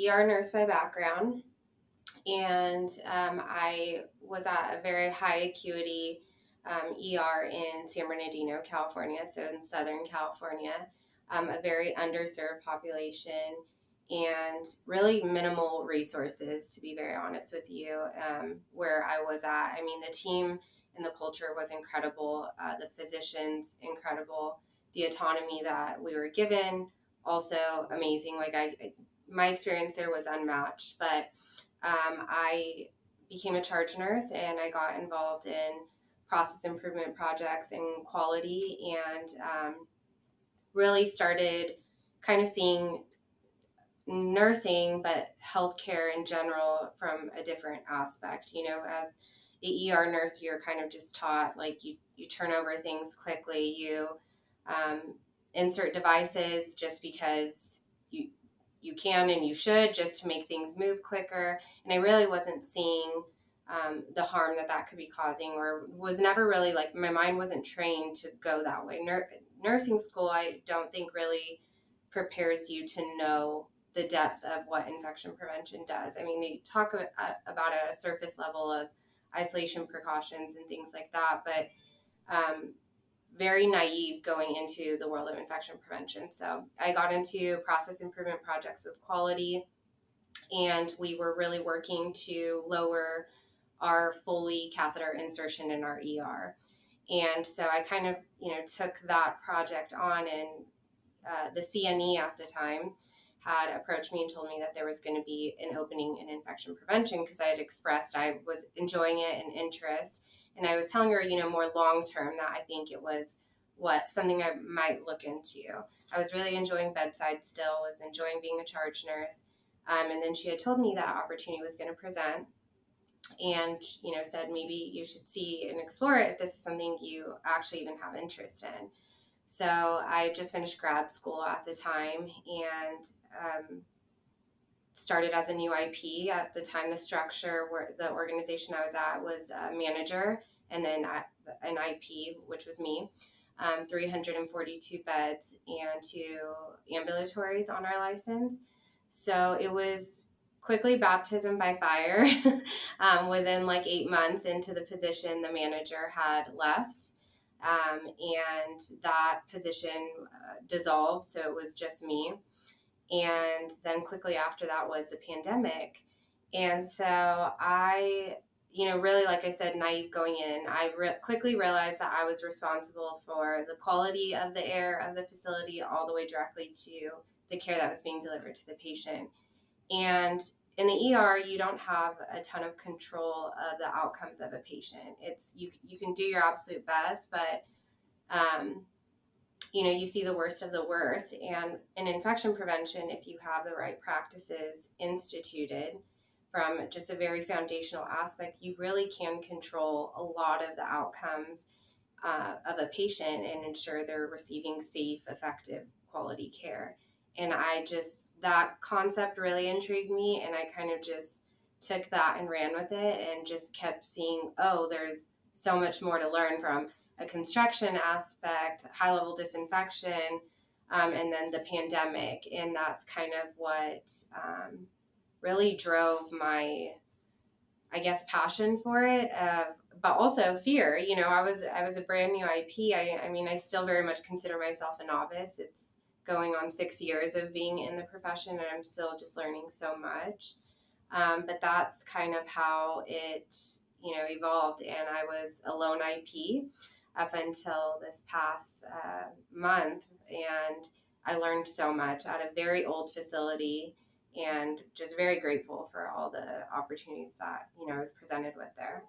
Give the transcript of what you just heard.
ER nurse by background, and I was at a very high acuity ER in San Bernardino, California, so in Southern California, a very underserved population and really minimal resources, to be very honest with you, where I was at. I mean, the team and the culture was incredible, the physicians, incredible, the autonomy that we were given, also amazing. Like, my experience there was unmatched, but I became a charge nurse and I got involved in process improvement projects and quality, and really started kind of seeing nursing, but healthcare in general from a different aspect. You know, as a ER nurse, you're kind of just taught, like, you turn over things quickly, you um, insert devices just because you can and you should, just to make things move quicker. And I really wasn't seeing the harm that could be causing, or was never really, like, my mind wasn't trained to go that way. Nursing school, I don't think really prepares you to know the depth of what infection prevention does. I mean, they talk about it at a surface level of isolation precautions and things like that, but very naive going into the world of infection prevention. So I got into process improvement projects with quality, and we were really working to lower our Foley catheter insertion in our ER. And so I kind of, took that project on, and the CNE at the time had approached me and told me that there was going to be an opening in infection prevention, because I had expressed I was enjoying it and interest. And I was telling her, more long term, that I think it was something I might look into. I was really enjoying bedside still, was enjoying being a charge nurse. And then she had told me that opportunity was going to present, and, said maybe you should see and explore it if this is something you actually even have interest in. So I just finished grad school at the time, and started as a new IP. At the time, the structure where the organization I was at was a manager, and then an IP, which was me, 342 beds and 2 ambulatories on our license. So it was quickly baptism by fire. Within like 8 months into the position, the manager had left. And that position dissolved, so it was just me. And then quickly after that was the pandemic. And so I, really, like I said, naive going in, I quickly realized that I was responsible for the quality of the air of the facility, all the way directly to the care that was being delivered to the patient. And in the ER, you don't have a ton of control of the outcomes of a patient. It's you can do your absolute best, but you see the worst of the worst. And in infection prevention, if you have the right practices instituted from just a very foundational aspect, you really can control a lot of the outcomes of a patient and ensure they're receiving safe, effective, quality care. And that concept really intrigued me, and I kind of just took that and ran with it, and just kept seeing, there's so much more to learn from a construction aspect, high level disinfection, and then the pandemic. And that's kind of what really drove my, I guess, passion for it, but also fear. I was a brand new IP. I mean, I still very much consider myself a novice. It's going on 6 years of being in the profession, and I'm still just learning so much. But that's kind of how it, evolved. And I was a lone IP up until this past month, and I learned so much at a very old facility, and just very grateful for all the opportunities that I was presented with there.